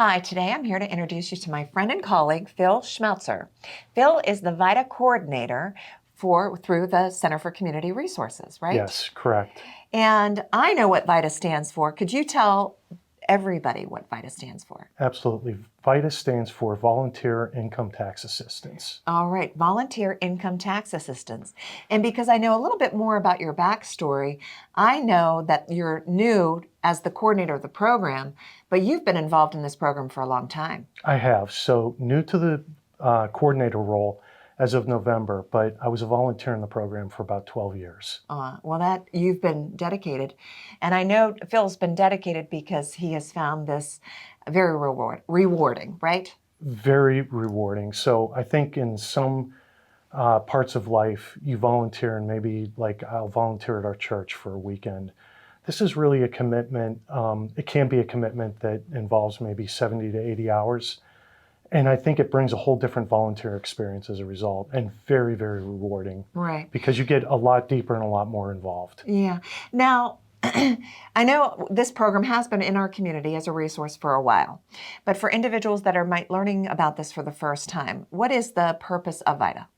Hi, today I'm here to introduce you to my friend and colleague, Phil Schmeltzer. Phil is the VITA coordinator through the Center for Community Resources, right? Yes, correct. And I know what VITA stands for. Could you tell everybody what VITA stands for? Absolutely. VITA stands for Volunteer Income Tax Assistance. All right, Volunteer Income Tax Assistance. And because I know a little bit more about your backstory, I know that you're new as the coordinator of the program, but you've been involved in this program for a long time. I have. So new to the coordinator role as of November, but I was a volunteer in the program for about 12 years. Well, you've been dedicated. And I know Phil's been dedicated because he has found this very rewarding, right? Very rewarding. So I think in some parts of life, you volunteer, and maybe like I'll volunteer at our church for a weekend. This is really a commitment. It can be a commitment that involves maybe 70 to 80 hours. And I think it brings a whole different volunteer experience as a result, and very, very rewarding. Right. Because you get a lot deeper and a lot more involved. Yeah. Now, I know this program has been in our community as a resource for a while, but for individuals that are learning about this for the first time, what is the purpose of VITA?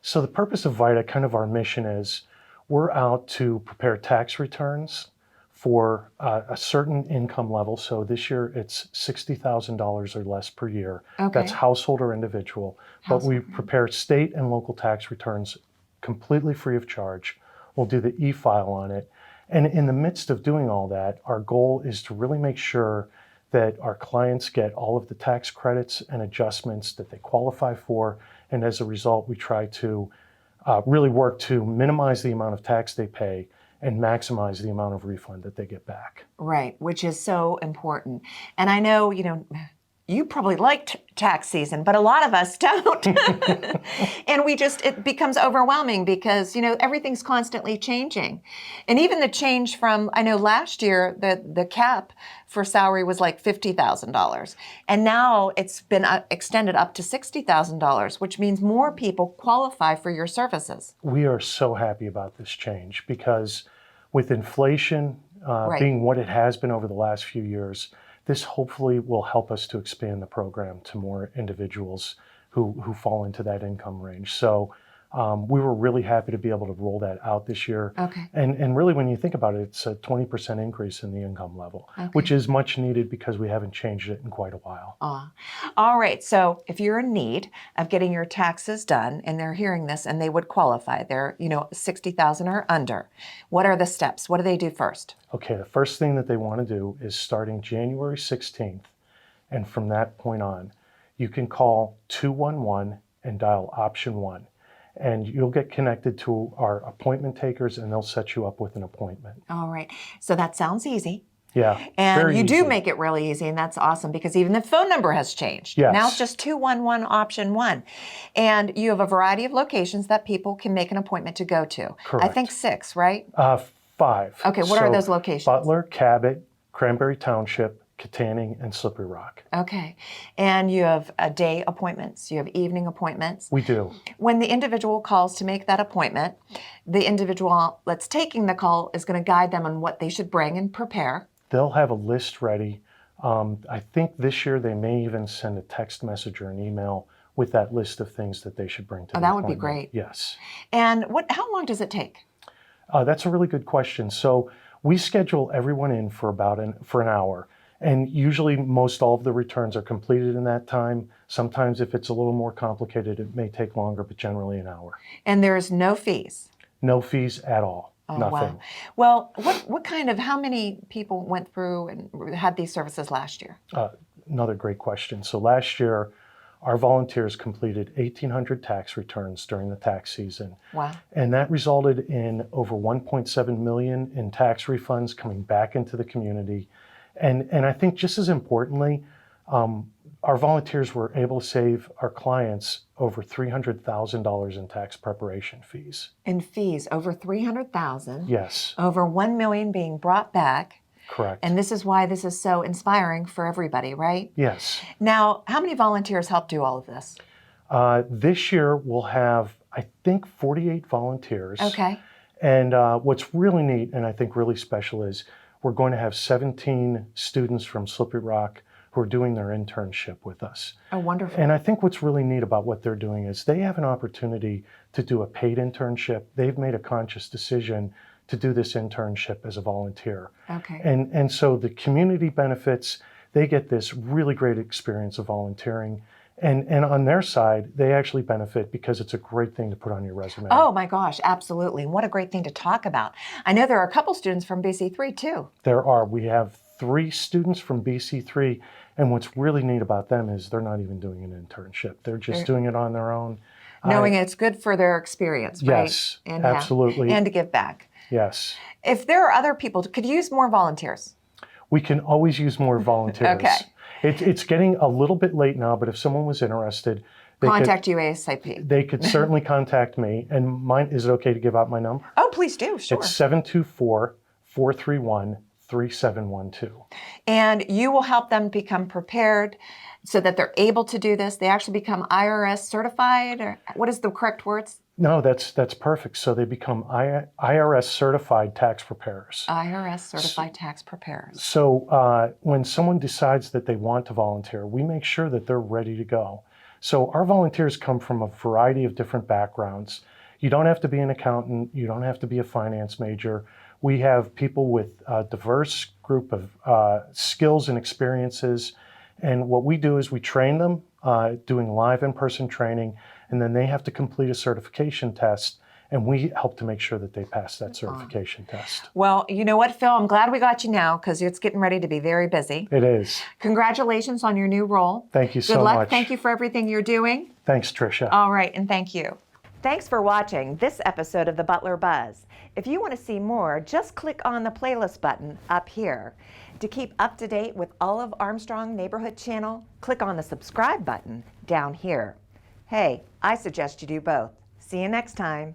So the purpose of VITA, kind of our mission is, we're out to prepare tax returns for a certain income level. So this year it's $60,000 or less per year. Okay. That's household or individual. But we prepare state and local tax returns completely free of charge. We'll do the e-file on it. And in the midst of doing all that, our goal is to really make sure that our clients get all of the tax credits and adjustments that they qualify for. And as a result, we try to really work to minimize the amount of tax they pay and maximize the amount of refund that they get back. Right, which is so important. And I know, you probably like tax season, but a lot of us don't. And it becomes overwhelming because, everything's constantly changing. And even the change from, I know last year, the cap for salary was like $50,000. And now it's been extended up to $60,000, which means more people qualify for your services. We are so happy about this change because with inflation being what it has been over the last few years, this hopefully will help us to expand the program to more individuals who fall into that income range. So we were really happy to be able to roll that out this year. Okay. And really, when you think about it, it's a 20% increase in the income level, which is much needed because we haven't changed it in quite a while. All right. So if you're in need of getting your taxes done and they're hearing this and they would qualify, they're, 60,000 or under, what are the steps? What do they do first? Okay. The first thing that they want to do is starting January 16th. And from that point on, you can call 211 and dial option 1. And you'll get connected to our appointment takers, and they'll set you up with an appointment. All right. So that sounds easy. Yeah. And you do make it really easy, and that's awesome because even the phone number has changed. Yes. Now it's just 211 option 1. And you have a variety of locations that people can make an appointment to go to. Correct. I think 6, right? 5. Okay, what are those locations? Butler, Cabot, Cranberry Township, Katanning, and Slippery Rock. Okay. And you have day appointments. You have evening appointments. We do. When the individual calls to make that appointment, the individual that's taking the call is going to guide them on what they should bring and prepare. They'll have a list ready. I think this year they may even send a text message or an email with that list of things that they should bring to the that would appointment. be great. Yes. And how long does it take? That's a really good question. So we schedule everyone in for an hour. And usually most all of the returns are completed in that time. Sometimes if it's a little more complicated, it may take longer, but generally an hour. And there's no fees? No fees at all. Oh, nothing. Wow. Well, how many people went through and had these services last year? Another great question. So last year, our volunteers completed 1,800 tax returns during the tax season. Wow. And that resulted in over 1.7 million in tax refunds coming back into the community. And I think just as importantly, our volunteers were able to save our clients over $300,000 in tax preparation fees. In fees, over $300,000. Yes. Over 1 million being brought back. Correct. And this is why this is so inspiring for everybody, right? Yes. Now, how many volunteers help do all of this? This year we'll have, I think, 48 volunteers. Okay. And what's really neat and I think really special is we're going to have 17 students from Slippery Rock who are doing their internship with us. Oh, wonderful. And I think what's really neat about what they're doing is they have an opportunity to do a paid internship. They've made a conscious decision to do this internship as a volunteer. Okay. And so the community benefits, they get this really great experience of volunteering. And on their side, they actually benefit because it's a great thing to put on your resume. Oh my gosh, absolutely. What a great thing to talk about. I know there are a couple students from BC3 too. There are. We have 3 students from BC3, and what's really neat about them is they're not even doing an internship. They're just doing it on their own. Knowing it's good for their experience, right? Yes, absolutely. And to give back. Yes. If there are other people, could use more volunteers? We can always use more volunteers. Okay. It's getting a little bit late now, but if someone was interested, Contact you ASAP. they could certainly contact me. And mine, is it okay to give out my number? Oh, please do, sure. It's 724-431-3712. And you will help them become prepared so that they're able to do this. They actually become IRS certified, or what is the correct words? No, that's perfect. So they become IRS certified tax preparers. IRS certified tax preparers. So when someone decides that they want to volunteer, we make sure that they're ready to go. So our volunteers come from a variety of different backgrounds. You don't have to be an accountant. You don't have to be a finance major. We have people with a diverse group of skills and experiences. And what we do is we train them doing live in-person training, and then they have to complete a certification test, and we help to make sure that they pass that certification test. Well, you know what, Phil? I'm glad we got you now because it's getting ready to be very busy. It is. Congratulations on your new role. Thank you so Good luck. much. Thank you for everything you're doing. Thanks, Tricia. All right, and thank you. Thanks for watching this episode of the Butler Buzz. If you want to see more, just click on the playlist button up here. To keep up to date with all of Armstrong Neighborhood Channel, click on the subscribe button down here. Hey, I suggest you do both. See you next time.